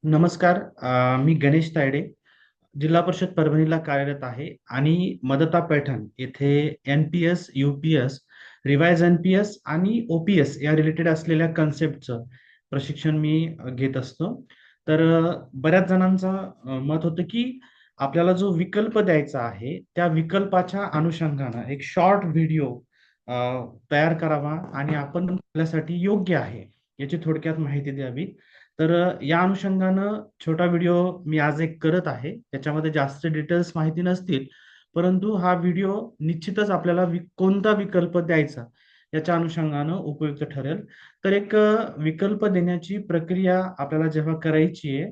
नमस्कार. मी गणेश तायडे, जिल्हा परिषद परभणीला कार्यरत आहे आणि मदता पैठण येथे NPS, UPS, रिवाइज NPS आणि OPS या रिलेटेड असलेल्या कन्सेप्टचं प्रशिक्षण मी घेत असतो. तर बऱ्याच जणांचं मत होतं की आपल्याला जो विकल्प द्यायचा आहे त्या विकल्पाच्या अनुषंगानं एक शॉर्ट व्हिडिओ तयार करावा आणि आपण आपल्यासाठी योग्य आहे याची थोडक्यात माहिती द्यावी. तर या अनुषंगानं छोटा व्हिडिओ मी आज एक करत आहे. त्याच्यामध्ये जास्त डिटेल्स माहिती नसतील, परंतु हा व्हिडिओ निश्चितच आपल्याला कोणता विकल्प द्यायचा याच्या अनुषंगानं उपयुक्त ठरेल. तर एक विकल्प देण्याची प्रक्रिया आपल्याला जेव्हा करायची आहे,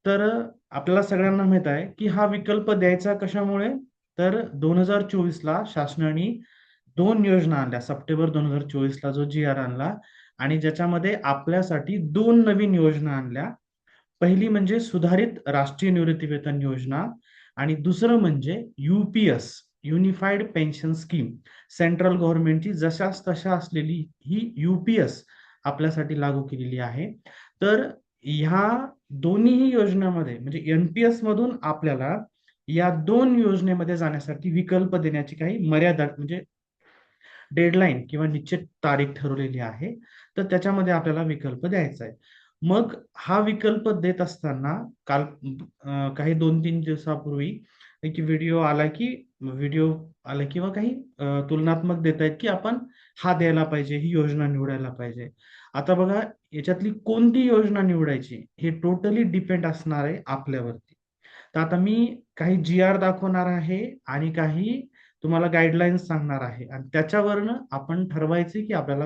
तर आपल्याला सगळ्यांना माहित आहे की हा विकल्प द्यायचा कशामुळे. तर 2024ला शासनाने दोन योजना आणल्या. सप्टेंबर 2024ला जो GR आणला आणि ज्याच्यामध्ये आपल्यासाठी दोन नवीन योजना आणल्या. पहिली म्हणजे सुधारित राष्ट्रीय निवृत्तीवेतन योजना आणि दुसरं म्हणजे UPS, unified pension scheme. Central गव्हर्नमेंटची जशाच तशा असलेली ही UPS आपल्यासाठी लागू केलेली आहे. तर ह्या दोन्ही योजनांमध्ये म्हणजे NPS मधून आपल्याला या दोन योजनेमध्ये जाण्यासाठी विकल्प देण्याची काही मर्यादा म्हणजे डेडलाईन किंवा निश्चित तारीख ठरवलेली आहे. तर त्याच्यामध्ये आपल्याला विकल्प द्यायचा आहे. मग हा विकल्प देत असताना काल काही 2-3 दिवसापूर्वी एक व्हिडिओ आला किंवा काही तुलनात्मक देत आहेत की आपण हा द्यायला पाहिजे, ही योजना निवडायला पाहिजे. आता बघा, याच्यातली कोणती योजना निवडायची हे टोटली डिपेंड असणार आहे आपल्यावरती. तर आता मी काही GR दाखवणार आहे आणि काही तुम्हाला गाईडलाईन्स सांगणार आहे आणि त्याच्यावरनं आपण ठरवायचे की आपल्याला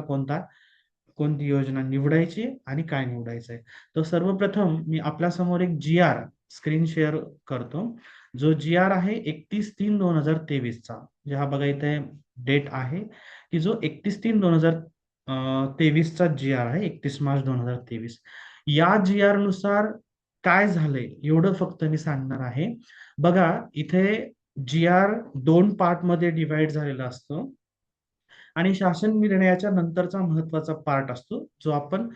कोणती योजना निवडायची आणि काय निवडायचं आहे. तर सर्वप्रथम मी आपल्यासमोर एक GR स्क्रीन शेअर करतो. जो GR आहे 31/3/2023 चा. म्हणजे हा बघा इथे डेट आहे की जो 31/3/2023 चा GR आहे, 31 मार्च 2023. या GR नुसार काय झालंय एवढं फक्त मी सांगणार आहे. बघा इथे GR दोन पार्ट मध्ये डिवाइड झालेला असतो आणि शासन निर्णयाच्या नंतरचा महत्वाचा पार्ट असतो जो आपण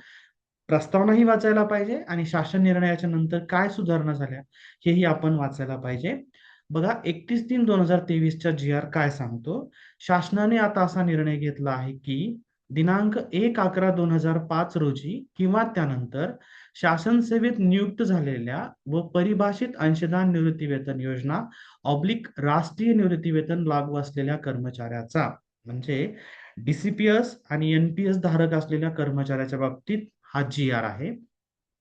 प्रस्तावनाही वाचायला पाहिजे आणि शासन निर्णयाच्या नंतर काय सुधारणा झाल्या हेही आपण वाचायला पाहिजे. बघा 31/3/2023च्या GR काय सांगतो. शासनाने आता असा निर्णय घेतला आहे की दिनांक 1/11/2005 रोजी किंवा त्यानंतर शासन सेवेत नियुक्त झालेल्या व परिभाषित अंशदान निवृत्ती वेतन योजना राष्ट्रीय निवृत्ती वेतन लागू असलेल्या कर्मचाऱ्याचा म्हणजे DCPS आणि NPS धारक असलेल्या कर्मचाऱ्याच्या बाबतीत हा GR आहे.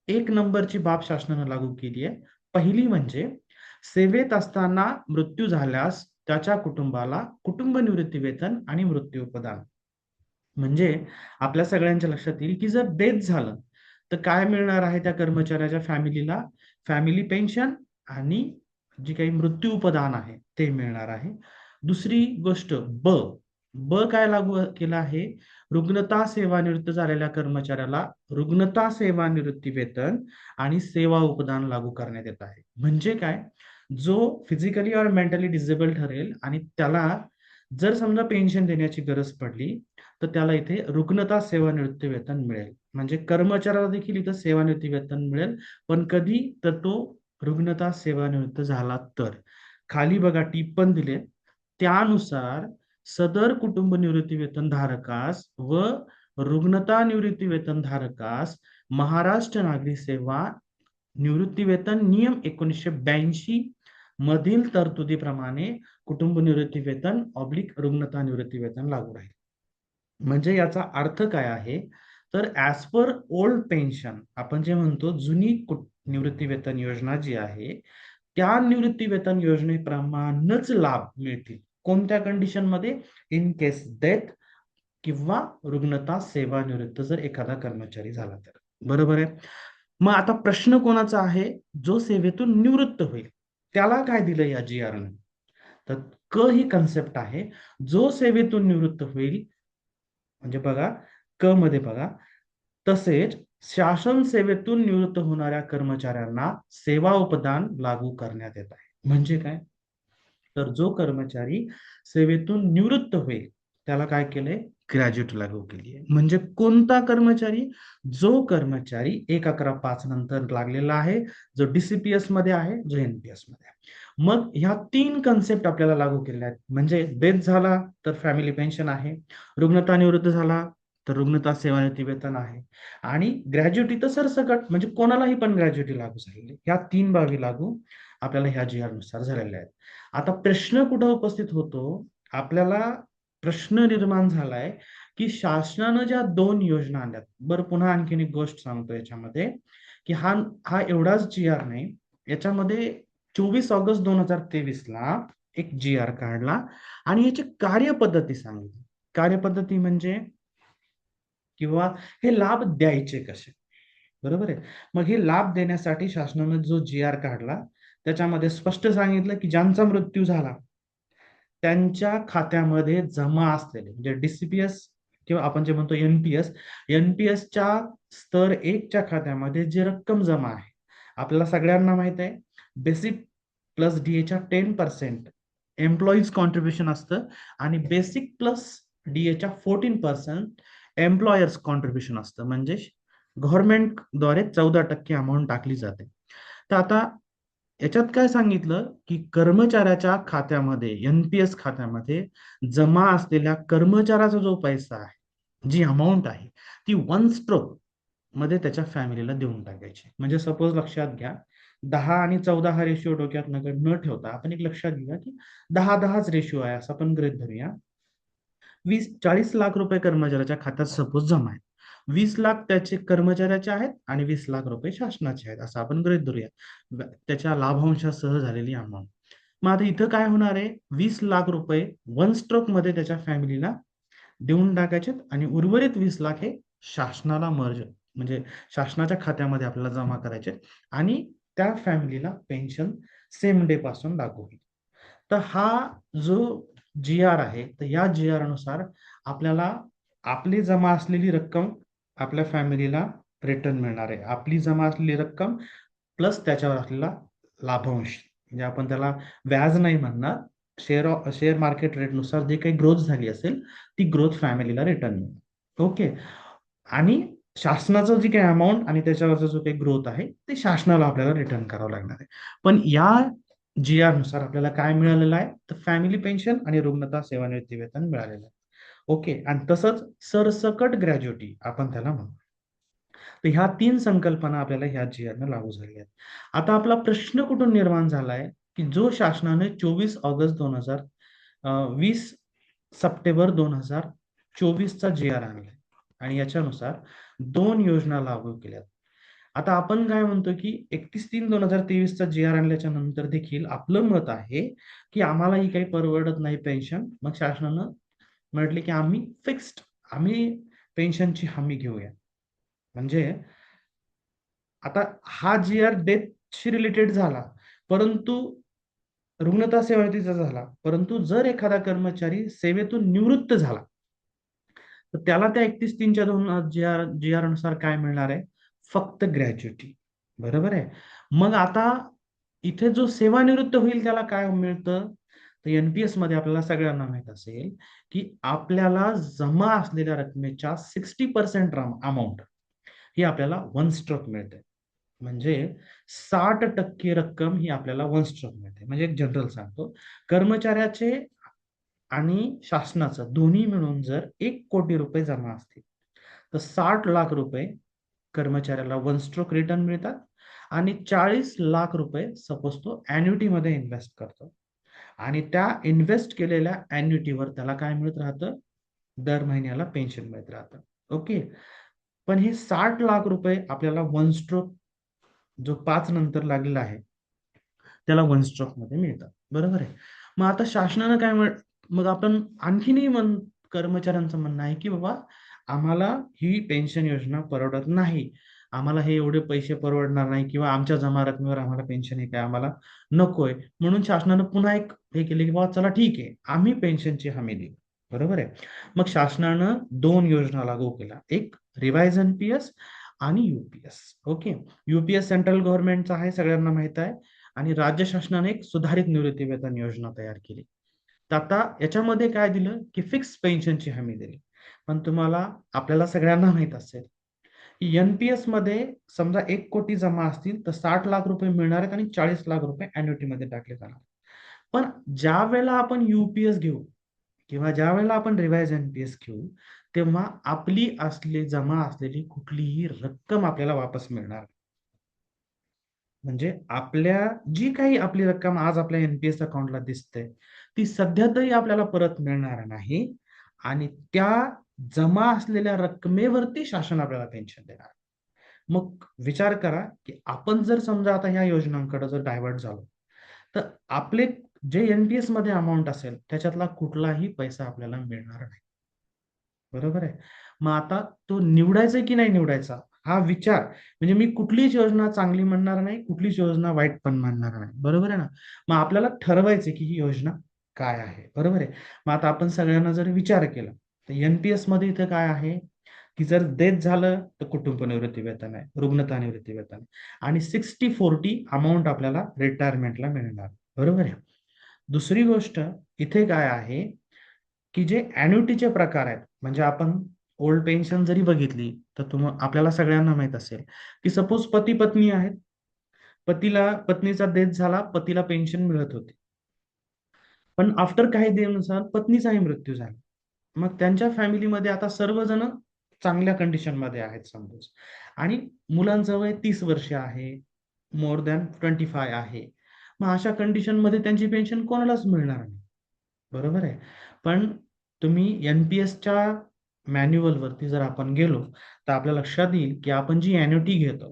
एक नंबरची बाब शासनाने लागू केली आहे. पहिली म्हणजे सेवेत असताना मृत्यू झाल्यास त्याच्या कुटुंबाला कुटुंब निवृत्ती वेतन आणि मृत्यू उपदान. म्हणजे आपल्या सगळ्यांच्या लक्षात येईल की जर डेथ झालं तर काय मिळणार आहे त्या कर्मचाऱ्याच्या फॅमिलीला. फॅमिली पेन्शन आणि जी काही मृत्यू उपदान आहे ते मिळणार आहे. दुसरी गोष्ट ब ब काय लागू केलं आहे. रुग्णता सेवानिवृत्त झालेल्या कर्मचाऱ्याला रुग्णता सेवानिवृत्ती वेतन आणि सेवा उपदान लागू करण्यात येत आहे. म्हणजे काय, जो फिजिकली और मेंटली डिसेबल ठरेल आणि त्याला जर समजा पेन्शन देण्याची गरज पडली तर त्याला इथे रुग्णता सेवानिवृत्ती वेतन मिळेल. म्हणजे कर्मचाऱ्याला देखील इथं सेवानिवृत्ती वेतन मिळेल, पण कधी तर तो रुग्णता सेवानिवृत्त झाला तर. खाली बघा टीप पण दिले, त्यानुसार सदर कुटुंब निवृत्ती वेतन धारकास व रुग्णता निवृत्ती वेतन धारकास महाराष्ट्र नागरी सेवा निवृत्ती वेतन नियम 1982 मधील तरतुदीप्रमाणे कुटुंब निवृत्ती वेतन रुग्णता निवृत्ती वेतन लागू राहील. म्हणजे याचा अर्थ काय आहे, तर ऍज पर ओल्ड पेन्शन आपण जे म्हणतो जुनी निवृत्ती वेतन योजना जी आहे त्या निवृत्ती वेतन योजनेप्रमाणेच लाभ मिळतील. कोणत्या कंडिशन मध्ये, इन केस डेथ किंवा रुग्णता सेवानिवृत्त जर एखादा कर्मचारी झाला तर. बरोबर आहे. मग आता प्रश्न कोणाचा आहे, जो सेवेतून निवृत्त होईल त्याला काय दिलं या GR ने. तर क ही कन्सेप्ट आहे, जो सेवेतून निवृत्त होईल. म्हणजे बघा क मध्ये बघा, तसेच शासन सेवेतून निवृत्त होणाऱ्या कर्मचाऱ्यांना सेवा उपदान लागू करण्यात येत आहे. म्हणजे काय, तर जो कर्मचारी सेवेतून निवृत्त होईल त्याला काय केलंय, ग्रॅज्युएटी लागू केली आहे. म्हणजे कोणता कर्मचारी? जो कर्मचारी 1/11/5 नंतर लागलेला आहे, जो DCPS मध्ये आहे, जो NPS मध्ये आहे. मग ह्या 3 कन्सेप्ट आपल्याला लागू केल्या आहेत. म्हणजे डेथ झाला तर फॅमिली पेन्शन आहे, रुग्णता निवृत्त झाला तर रुग्णता सेवानिवृत्ती वेतन आहे, आणि ग्रॅज्युएटी तर सरसकट म्हणजे कोणालाही पण ग्रॅज्युएटी लागू झालेली. ह्या 3 बाबी लागू आपल्याला ह्या GR नुसार झालेल्या आहेत. आता प्रश्न कुठं उपस्थित होतो? आपल्याला प्रश्न निर्माण झालाय की शासनानं ज्या 2 योजना आणल्यात. बरं, पुन्हा आणखीन एक गोष्ट सांगतो याच्यामध्ये, की हा हा एवढाच GR नाही, याच्यामध्ये 24 ऑगस्ट 2023 ला एक GR काढला आणि याची कार्यपद्धती सांगितली. कार्यपद्धती म्हणजे किंवा हे लाभ द्यायचे कसे, बरोबर आहे. मग हे लाभ देण्यासाठी शासनानं जो GR काढला त्याच्यामध्ये स्पष्ट सांगितलं की ज्यांचा मृत्यू झाला त्यांच्या खात्यामध्ये जमा असलेले म्हणजे DCPS किंवा आपण जे म्हणतो NPSच्या स्तर 1च्या खात्यामध्ये जे रक्कम जमा आहे, आपल्याला सगळ्यांना माहित आहे, बेसिक प्लस DAच्या 10% एम्प्लॉईज कॉन्ट्रीब्युशन असतं आणि बेसिक प्लस DAच्या 14% एम्प्लॉयर्स कॉन्ट्रीब्युशन असतं. म्हणजे गव्हर्नमेंटद्वारे 14% अमाऊंट टाकली जाते. तर आता याच्यात काय सांगितलं की कर्मचाऱ्याच्या खात्यामध्ये, NPS खात्यामध्ये जमा असलेल्या कर्मचाऱ्याचा जो पैसा आहे, जी अमाऊंट आहे, ती वन स्ट्रोक मध्ये त्याच्या फॅमिलीला देऊन टाकायची. म्हणजे सपोज लक्षात घ्या, 10 आणि 14 हा रेशिओ डोक्यात न ठेवता आपण एक लक्षात घेऊया की 10-10च रेशिओ आहे असं आपण गृहीत धरूया. 40 लाख रुपये कर्मचाऱ्याच्या खात्यात सपोज जमा आहेत. 20 लाख त्याचे कर्मचाऱ्याचे आहेत आणि 20 लाख रुपये शासनाचे आहेत असं आपण गृहीत धरूया, त्याच्या लाभांशासह झालेली अमाऊंट. मग आता इथं काय होणार आहे? 20 लाख रुपये वन स्ट्रोक मध्ये त्याच्या फॅमिलीला देऊन टाकायचे आणि उर्वरित 20 लाख हे शासनाला मर्ज म्हणजे शासनाच्या खात्यामध्ये आपल्याला जमा करायचे आणि त्या फॅमिलीला पेन्शन सेम डे पासून लागू होईल. तर हा जो GR आहे, तर या GR नुसार आपल्याला आपली जमा असलेली रक्कम आपल्या फॅमिलीला रिटर्न मिळणार आहे. आपली जमा असलेली रक्कम प्लस त्याच्यावर असलेला लाभांश, म्हणजे आपण त्याला व्याज नाही म्हणणार, शेअर मार्केट रेटनुसार जे काही ग्रोथ झाली असेल ती ग्रोथ फॅमिलीला रिटर्न मिळते. ओके. आणि शासनाचं जी काही अमाऊंट आणि त्याच्यावरचा जो काही ग्रोथ आहे ते शासनाला आपल्याला रिटर्न करावं लागणार आहे. पण या GR नुसार आपल्याला काय मिळालेलं आहे? तर फॅमिली पेन्शन आणि रुग्णता सेवानिवृत्ती वेतन मिळालेलं आहे. ओके. आणि तसंच सरसकट ग्रॅज्युएटी आपण त्याला म्हणतो. तर ह्या 3 संकल्पना आपल्याला ह्या GR न लागू झालेल्या आहेत. आता आपला प्रश्न कुठून निर्माण झालाय की जो शासनाने 24 ऑगस्ट 2020 सप्टेंबर 2024 GR आणलाय आणि याच्यानुसार 2 योजना लागू केल्यात. आता आपण काय म्हणतो की 31/3/2023 GR आणल्याच्या नंतर देखील आपलं मत आहे की आम्हाला ही काही परवडत नाही पेन्शन. मग शासनानं म्हटले की आम्ही पेन्शनची हमी घेऊया. म्हणजे आता हा GR डेथशी रिलेटेड झाला, परंतु रुग्णता सेवानिवृत्तीचा झाला, परंतु जर एखादा कर्मचारी सेवेतून निवृत्त झाला तर त्याला त्या 31/3/2 GR नुसार काय मिळणार आहे? फक्त ग्रॅज्युएटी. बरोबर आहे. मग आता इथे जो सेवानिवृत्त होईल त्याला काय मिळतं? तर NPS मध्ये आपल्याला सगळ्यांना माहित असेल की आपल्याला जमा असलेल्या रकमेच्या 60% अमाऊंट ही आपल्याला वन स्ट्रोक मिळते. म्हणजे 60% रक्कम ही आपल्याला वन स्ट्रोक मिळते. म्हणजे एक जनरल सांगतो, कर्मचाऱ्याचे आणि शासनाचं दोन्ही मिळून जर 1 कोटी रुपये जमा असतील तर 60 लाख रुपये कर्मचाऱ्याला वन स्ट्रोक रिटर्न मिळतात आणि 40 लाख रुपये सपोज तो अॅन्युटी मध्ये इन्व्हेस्ट करतो आणि त्या इन्व्हेस्ट केलेल्या अॅन्युटीवर त्याला काय मिळत राहतं? दर महिन्याला पेन्शन मिळत राहतं. ओके. पण हे 60 लाख रुपये आपल्याला वन स्ट्रोक जो 5 नंतर लागलेला आहे त्याला वन स्ट्रोक मध्ये मिळतात. बरोबर आहे. मग आता शासनानं मग आपण आणखीनही कर्मचाऱ्यांचं म्हणणं आहे की बाबा आम्हाला ही पेन्शन योजना परवडत नाही, आम्हाला हे एवढे पैसे परवडणार नाही किंवा आमच्या जमा रकमेवर आम्हाला पेन्शन हे काय आम्हाला नकोय, म्हणून शासनानं पुन्हा एक हे केले की बाबा चला ठीक आहे आम्ही पेन्शनची हमी देऊ. बरोबर आहे. मग शासनानं 2 योजना लागू केल्या, एक रिवाइज NPS आणि UPS. ओके. UPS सेंट्रल गव्हर्नमेंटचा आहे, सगळ्यांना माहित आहे, आणि राज्य शासनाने एक सुधारित निवृत्ती वेतन योजना तयार केली. तर आता याच्यामध्ये काय दिलं की फिक्स पेन्शनची हमी दिली. पण तुम्हाला आपल्याला सगळ्यांना माहित असेल की एनपीएस मध्ये समजा 1 कोटी जमा असतील तर 60 लाख रुपये मिळणार आहेत आणि 40 लाख रुपये अॅन्युटी मध्ये टाकले जाणार. पण ज्या वेळेला आपण युपीएस घेऊ किंवा ज्या वेळेला आपण रिवाइज एनपीएस घेऊ, तेव्हा आपली जमा असलेली कुठलीही रक्कम आपल्याला वापस मिळणार. म्हणजे जी काही आपली रक्कम आज आपल्या एनपीएस अकाउंटला दिसते ती सध्या तरी आपल्याला परत मिळणार नाही आणि त्या जमा असलेल्या रकमेवरती शासन आपल्याला पेन्शन देणार. मग विचार करा की आपण जर समजा आता ह्या योजनांकडे जर डायव्हर्ट झालो तर आपले जे एनपीएस मध्ये अमाऊंट असेल त्याच्यातला कुठलाही पैसा आपल्याला मिळणार नाही. बरोबर आहे. मग आता तो निवडायचा की नाही निवडायचा हा विचार, म्हणजे मी कुठलीच योजना चांगली म्हणणार नाही, कुठलीच योजना वाईट पण म्हणणार नाही. बरोबर आहे ना. मग आपल्याला ठरवायचं की ही योजना काय आहे. बरोबर आहे. मग आता आपण सगळ्यांना जर विचार केला तर एनपीएस मध्ये इथं काय आहे की जर डेथ झालं तर कुटुंब निवृत्ती वेतन आहे, रुग्णता निवृत्ती वेतन आहे आणि 60-40 अमाऊंट आपल्याला रिटायरमेंटला मिळणार. बरोबर आहे. दुसरी गोष्ट इथे काय आहे की जे अॅन्युटीचे प्रकार आहेत, म्हणजे आपण ओल्ड पेन्शन जरी बघितली तर आपल्याला सगळ्यांना माहित असेल की सपोज पती पत्नी आहेत, पत्नीचा डेथ झाला, पतीला पेन्शन मिळत होती, पण आफ्टर काही दिवसांनुसार पत्नीचाही मृत्यू झाला. मग त्यांच्या फॅमिलीमध्ये आता सर्वजण चांगल्या कंडिशन मध्ये आहेत समज, आणि मुलांचं वय 30 वर्ष आहे, मोर दॅन 25 आहे. मग अशा कंडिशन मध्ये त्यांची पेन्शन कोणालाच मिळणार नाही. बरोबर आहे. पण तुम्ही एनपीएसच्या मॅन्युअल वरती जर आपण गेलो तर आपल्या लक्षात येईल की आपण जी अॅन्युटी घेतो,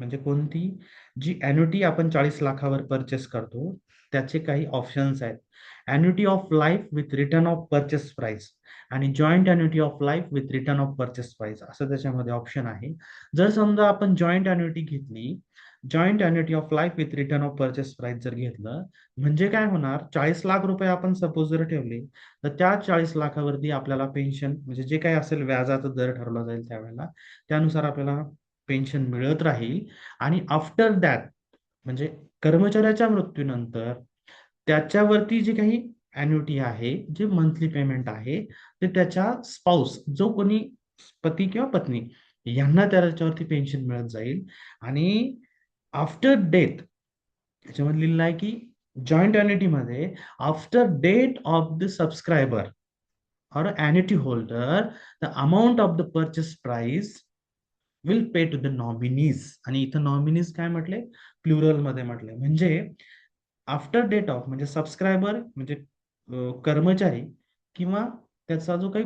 म्हणजे कोणती, जी अॅन्युटी आपण 40 लाखावर परचेस करतो त्याचे काही ऑप्शन्स आहेत. Annuity of life with return of purchase price आणि joint annuity of life with return of purchase price असं त्याच्यामध्ये ऑप्शन आहे. जर समजा आपण जॉईंट अॅन्युटी घेतली, joint annuity of life with return of purchase price जर घेतलं, म्हणजे काय होणार, 40 लाख रुपये आपण सपोज जर ठेवले तर त्या 40 लाखावरती आपल्याला पेन्शन, म्हणजे जे काही असेल व्याजाचा दर ठरवला जाईल त्यावेळेला त्यानुसार आपल्याला पेन्शन मिळत राहील. आणि आफ्टर दॅट, म्हणजे कर्मचाऱ्याच्या मृत्यूनंतर त्याच्यावरती जे काही अॅन्युटी आहे, जे मंथली पेमेंट आहे, ते त्याच्या स्पाऊस, जो कोणी पती किंवा पत्नी यांना त्याच्यावरती पेन्शन मिळत जाईल. आणि आफ्टर डेथ त्याच्यामध्ये लिहिलं आहे की जॉईंट अॅन्युटी मध्ये after date of the subscriber or annuity holder, the amount of the purchase price will pay to the nominees. आणि इथं नॉमिनीज काय म्हटले, प्लुरल मध्ये म्हटले, म्हणजे आफ्टर डेट ऑफ म्हणजे सबस्क्रायबर म्हणजे कर्मचारी किंवा त्याचा जो काही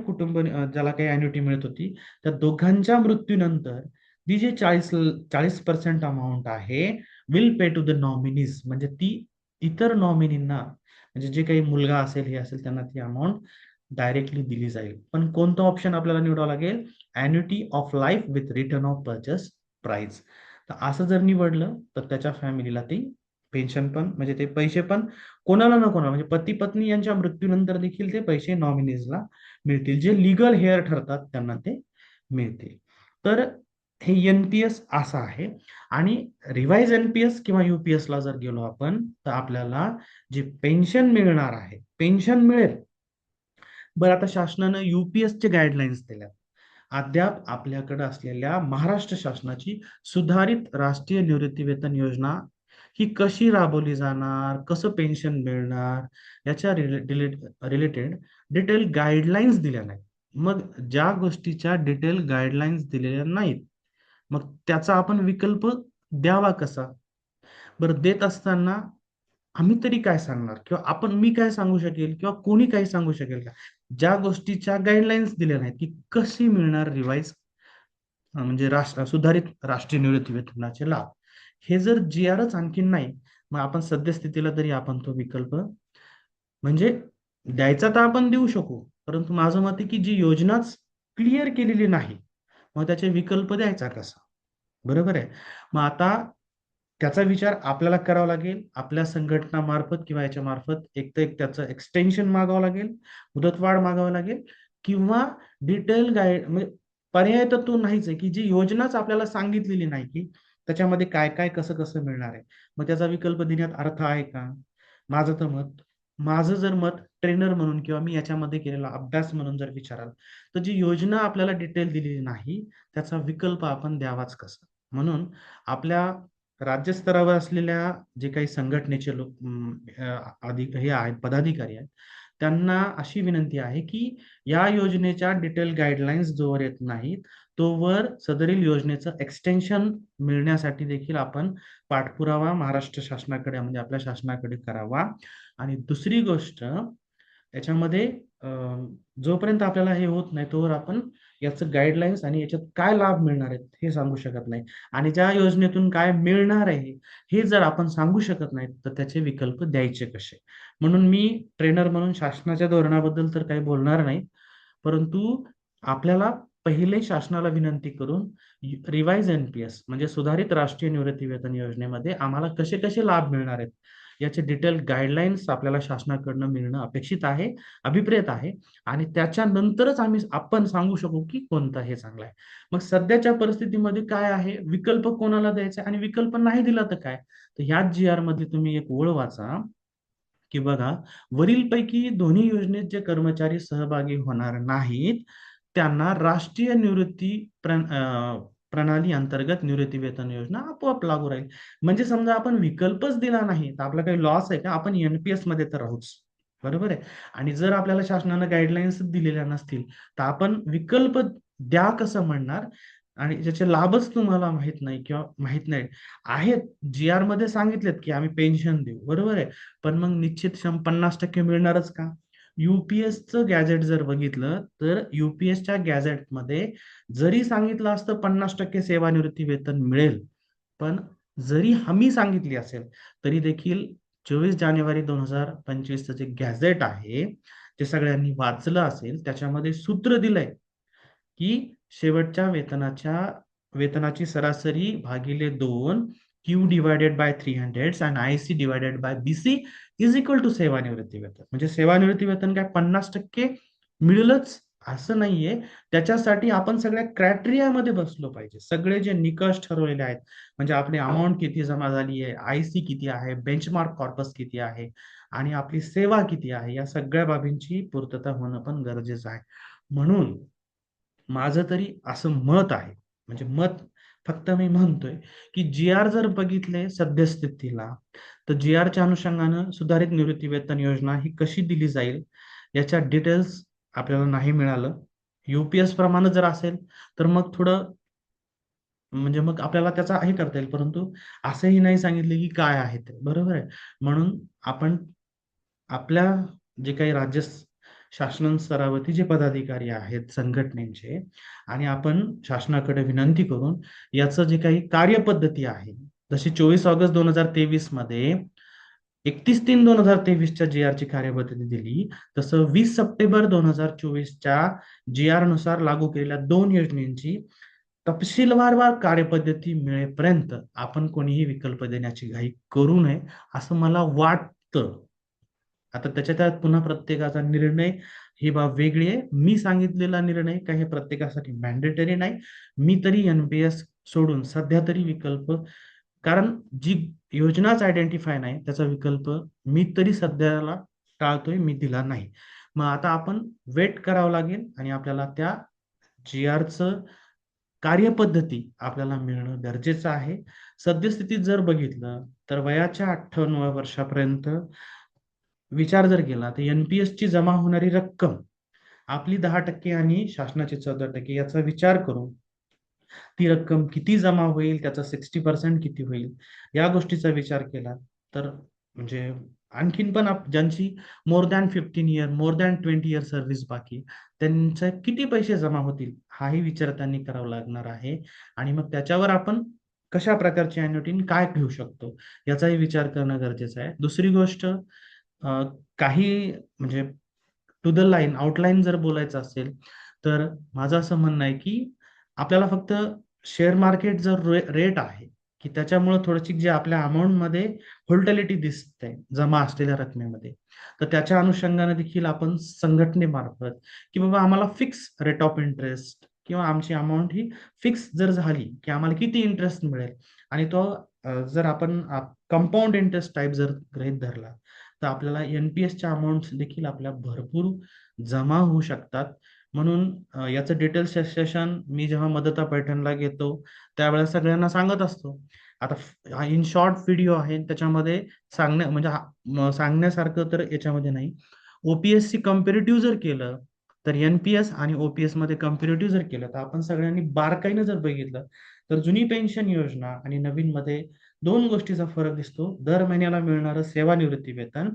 ज्याला काही अॅन्युटी मिळत होती त्या दोघांच्या मृत्यूनंतर ती जी 40% अमाऊंट आहे will pay to the nominees, म्हणजे ती इतर नॉमिनींना, म्हणजे जे काही मुलगा असेल हे असेल त्यांना ती अमाऊंट डायरेक्टली दिली जाईल. पण कोणतं ऑप्शन आपल्याला निवडावं लागेल, annuity of life with return of purchase price. तर असं जर निवडलं तर त्याच्या फॅमिलीला ती पेन्शन पण, म्हणजे ते पैसे पण कोणाला ना कोणाला, म्हणजे पती पत्नी यांच्या मृत्यूनंतर देखील ते पैसे नॉमिनीजला मिळतील, जे लिगल हेअर ठरतात त्यांना ते मिळतील. तर हे एनपीएस असं आहे. आणि रिवाइज एनपीएस किंवा युपीएस ला जर गेलो आपण तर आपल्याला जी पेन्शन मिळणार आहे, पेन्शन मिळेल. बरं, आता शासनानं युपीएसचे गाईडलाईन्स दिल्या. अद्याप आपल्याकडे असलेल्या महाराष्ट्र शासनाची सुधारित राष्ट्रीय निवृत्ती वेतन योजना ही कशी राबवली जाणार, कसं पेन्शन मिळणार, याच्या रिलेटेड डिटेल गाईडलाईन्स दिल्या नाहीत. मग ज्या गोष्टीच्या डिटेल गाईडलाईन्स दिलेल्या नाहीत, मग त्याचा आपण विकल्प द्यावा कसा. बरं, देत असताना आम्ही तरी काय सांगणार, किंवा मी काय सांगू शकेल किंवा कोणी काही सांगू शकेल का ज्या गोष्टीच्या गाईडलाईन्स दिल्या नाहीत की कशी मिळणार रिवाइज, म्हणजे सुधारित राष्ट्रीय निवृत्ती वेतनाचे लाभ. हे जर जी आरच आणखीन नाही, मग आपण सद्यस्थितीला तरी आपण तो विकल्प म्हणजे द्यायचा तर आपण देऊ शकू, परंतु माझं मत आहे की जी योजनाच क्लिअर केलेली नाही, मग त्याचे विकल्प द्यायचा कसा. बरोबर आहे. मग आता त्याचा विचार आपल्याला करावा लागेल, आपल्या संघटनामार्फत किंवा याच्या मार्फत एक तर एक त्याचं एक्सटेन्शन मागावं लागेल, मुदतवाढ मागावं लागेल, किंवा डिटेल गाईड, म्हणजे पर्याय तर तो नाहीच आहे की जी योजनाच आपल्याला सांगितलेली नाही की त्याच्यामध्ये काय काय कसं कसं मिळणार आहे, मग त्याचा विकल्प देण्यात अर्थ आहे का. माझं तर मत माझं जर मत ट्रेनर म्हणून किंवा मी याच्यामध्ये केलेला अभ्यास म्हणून जर विचाराल, तर जी योजना आपल्याला डिटेल दिलेली नाही, त्याचा विकल्प आपण द्यावाच कसा? म्हणून आपल्या राज्यस्तरावर असलेल्या जे काही संघटनेचे लोक अधिक हे आहेत, पदाधिकारी आहेत, त्यांना अशी विनंती आहे की या योजनेच्या डिटेल गाईडलाईन्स जोवर येत नाहीत, तोवर सदरील योजनेचं एक्सटेन्शन मिळण्यासाठी देखील आपण पाठपुरावा महाराष्ट्र शासनाकडे म्हणजे आपल्या शासनाकडे करावा. आणि दुसरी गोष्ट याच्यामध्ये जोपर्यंत आपल्याला हे होत नाही तोवर आपण याचं गाईडलाईन्स आणि याच्यात काय लाभ मिळणार आहेत हे सांगू शकत नाही. आणि ज्या योजनेतून काय मिळणार आहे हे जर आपण सांगू शकत नाही तर त्याचे विकल्प द्यायचे कसे? म्हणून मी ट्रेनर म्हणून शासनाच्या धोरणाबद्दल तर काही बोलणार नाही, परंतु आपल्याला पहिले शासनाला विनंती करून रिवाइज एनपीएस म्हणजे सुधारित राष्ट्रीय निवृत्ती वेतन योजनेमध्ये आम्हाला कसे कसे लाभ मिळणार आहेत याचे डिटेल गाईडलाईन्स आपल्याला शासनाकडनं मिळणं अपेक्षित आहे, अभिप्रेत आहे. आणि त्याच्यानंतरच आपण सांगू शकू की कोणतं हे चांगलं आहे. मग सध्याच्या परिस्थितीमध्ये काय आहे, विकल्प कोणाला द्यायचा आणि विकल्प नाही दिला तर काय? तर ह्याच जी आर मध्ये तुम्ही एक ओळ वाचा की बघा, वरीलपैकी दोन्ही योजनेत जे कर्मचारी सहभागी होणार नाहीत त्यांना राष्ट्रीय निवृत्ती प्रणाली अंतर्गत निवृत्ती वेतन योजना आपोआप लागू राहील. म्हणजे समजा आपण विकल्पच दिला नाही तर आपला काही लॉस आहे का? आपण एनपीएस मध्ये तर राहूच, बरोबर आहे. आणि जर आपल्याला शासनानं गाईडलाईन्स दिलेल्या नसतील तर आपण विकल्प द्या कसं म्हणणार? आणि ज्याचे लाभच तुम्हाला माहित नाही किंवा माहित नाही आहेत, जी आर मध्ये सांगितलेत की आम्ही पेन्शन देऊ, बरोबर आहे. पण मग निश्चित 50% मिळणारच का? युपीएसचं गॅझेट जर बघितलं तर युपीएसच्या गॅझेटमध्ये जरी सांगितलं असतं 50% सेवानिवृत्ती वेतन मिळेल, पण जरी हमी सांगितली असेल तरी देखील 24 जानेवारी 2025 जे गॅझेट आहे ते सगळ्यांनी वाचलं असेल, त्याच्यामध्ये सूत्र दिलंय की शेवटच्या वेतनाची सरासरी भागिले 2 Q divided by 300 and IC divided by BC is equal to सेवानिवृत्ती वेतन. म्हणजे सेवानिवृत्ती वेतन काय 50% मिळेलच असं नाहीये. त्याच्यासाठी आपण सगळ्या क्रायटेरियामध्ये बसलो पाहिजे. सगळे जे निकष ठरवलेले आहेत म्हणजे आपली अमाऊंट किती जमा झाली आहे, आयसी किती आहे, बेंचमार्क कॉर्पस किती आहे आणि आपली सेवा किती आहे, या सगळ्या बाबींची पूर्तता होणं पण गरजेचं आहे. म्हणून माझं तरी असं मत आहे, म्हणजे मत फक्त मी म्हणतोय की जी आर जर बघितले सद्यस्थितीला तर जी आरच्या अनुषंगानं सुधारित निवृत्ती वेतन योजना ही कशी दिली जाईल याच्या डिटेल्स आपल्याला नाही मिळालं. युपीएस प्रमाणे जर असेल तर मग थोडं म्हणजे मग आपल्याला त्याचा हे करता येईल, परंतु असंही नाही सांगितले की काय आहे ते, बरोबर आहे. म्हणून आपण आपल्या जे काही शासन स्तरावरती जे पदाधिकारी आहेत संघटनेचे आणि आपण शासनाकडे विनंती करून याचं जे काही कार्यपद्धती आहे, जशी 24 ऑगस्ट 2023 मध्ये 31/3/2023च्या जी आरची कार्यपद्धती दिली, तसं 20 सप्टेंबर 2024च्या जी आर नुसार लागू केलेल्या दोन योजनेची तपशीलवार कार्यपद्धती मिळेपर्यंत आपण कोणीही विकल्प देण्याची घाई करू नये असं मला वाटतं. आता त्याच्या त्यात पुन्हा प्रत्येकाचा निर्णय ही बाब वेगळी आहे. मी सांगितलेला निर्णय काही प्रत्येकासाठी मॅन्डेटरी नाही. मी तरी एनपीएस सोडून सध्या तरी विकल्प, कारण जी योजनाच आयडेंटिफाय नाही त्याचा विकल्प मी तरी सध्याला टाळतोय, मी दिला नाही. मग आता आपण वेट करावं लागेल आणि आपल्याला त्या जी आरचं कार्यपद्धती आपल्याला मिळणं गरजेचं आहे. सद्यस्थितीत जर बघितलं तर वयाच्या 58व्या वर्षापर्यंत विचार जर केला तर एनपीएस ची जमा होणारी रक्कम आपली 10% आणि शासनाची 14% याचा विचार करून ती रक्कम किती जमा होईल, त्याचा 60% किती होईल, या गोष्टीचा विचार केला तर म्हणजे आणखीन पण ज्यांची more than 15 year, more than 20 year service बाकी, त्यांचे किती पैसे जमा होतील हाही विचार त्यांनी करावा लागणार आहे. आणि मग त्याच्यावर आपण कशा प्रकारची अॅन्युटी काय घेऊ शकतो याचाही विचार करणं गरजेचं आहे. दुसरी गोष्ट काही म्हणजे टू द लाईन आउटलाईन जर बोलायचं असेल तर माझं असं म्हणणं आहे की आपल्याला फक्त शेअर मार्केट जर रेट आहे की त्याच्यामुळे थोडीशी जी आपल्या अमाऊंटमध्ये व्होल्टॅलिटी दिसते जमा असलेल्या रकमेमध्ये, तर त्याच्या अनुषंगाने देखील आपण संघटनेमार्फत की बाबा आम्हाला फिक्स रेट ऑफ इंटरेस्ट किंवा आमची अमाऊंट ही फिक्स जर झाली की आम्हाला किती इंटरेस्ट मिळेल आणि तो जर आपण कंपाऊंड इंटरेस्ट टाईप जर गृहीत धरला तर आपल्याला एनपीएसच्या अमाऊंट देखील आपल्या भरपूर जमा होऊ शकतात. म्हणून याचं डिटेल्स सेशन मी जेव्हा मदता पैठणला घेतो त्यावेळेस सगळ्यांना सांगत असतो. आता इन शॉर्ट व्हिडिओ आहे, त्याच्यामध्ये म्हणजे सांगण्यासारखं तर याच्यामध्ये नाही. ओपीएससी कम्पेरेटिव्ह जर केलं तर एनपीएस आणि ओपीएस मध्ये कम्पेरेटिव्ह जर केलं तर आपण सगळ्यांनी बारकाईनं जर बघितलं तर जुनी पेन्शन योजना आणि नवीन मध्ये दोन गोष्टीचा फरक दिसतो. दर महिन्याला मिळणारं सेवानिवृत्ती वेतन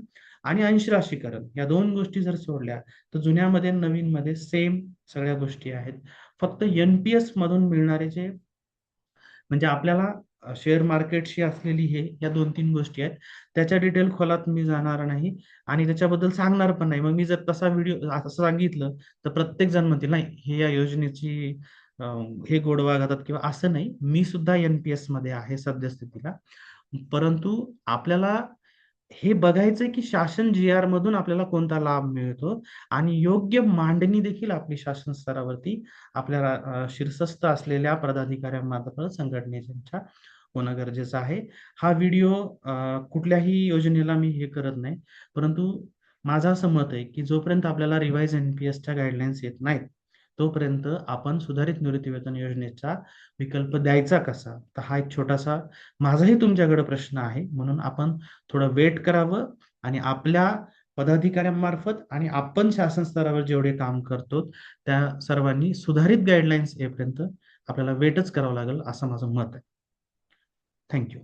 आणि अंश राशीकरण, या दोन गोष्टी जर सोडल्या तर जुन्यामध्ये नवीन मध्ये सेम सगळ्या गोष्टी आहेत. फक्त एनपीएस मधून मिळणारे जे म्हणजे आपल्याला शेअर मार्केटशी असलेली हे या दोन तीन गोष्टी आहेत, त्याच्या डिटेल खोलात मी जाणार नाही आणि त्याच्याबद्दल सांगणार पण नाही. मग मी जर तसा व्हिडिओ असं सांगितलं तर प्रत्येक जण म्हणतील नाही हे या योजनेची हे गोडवा घातात किंवा असं नाही. मी सुद्धा एनपीएस मध्ये आहे सद्यस्थितीला, परंतु आपल्याला हे बघायचंय की शासन जी आर मधून आपल्याला कोणता लाभ मिळतो आणि योग्य मांडणी देखील आपली शासन स्तरावरती आपल्याला शीर्षस्थ असलेल्या पदाधिकाऱ्यांमार्फत संघटनेच्या होणं गरजेचं आहे. हा व्हिडिओ कुठल्याही योजनेला मी हे करत नाही, परंतु माझं असं मत आहे की जोपर्यंत आपल्याला रिवाइज एनपीएसच्या गाईडलाईन्स येत नाहीत तोपर्यंत आपण सुधारित निवृत्तीवेतन योजनेचा विकल्प द्यायचा कसा, तर हा एक छोटासा माझाही तुमच्याकडे प्रश्न आहे. म्हणून आपण थोडं वेट करावं आणि आपल्या पदाधिकाऱ्यांमार्फत आणि आपण शासन स्तरावर जेवढे काम करतो त्या सर्वांनी सुधारित गाईडलाईन्स येईपर्यंत आपल्याला वेटच करावं लागेल असं माझं मत आहे. थँक्यू.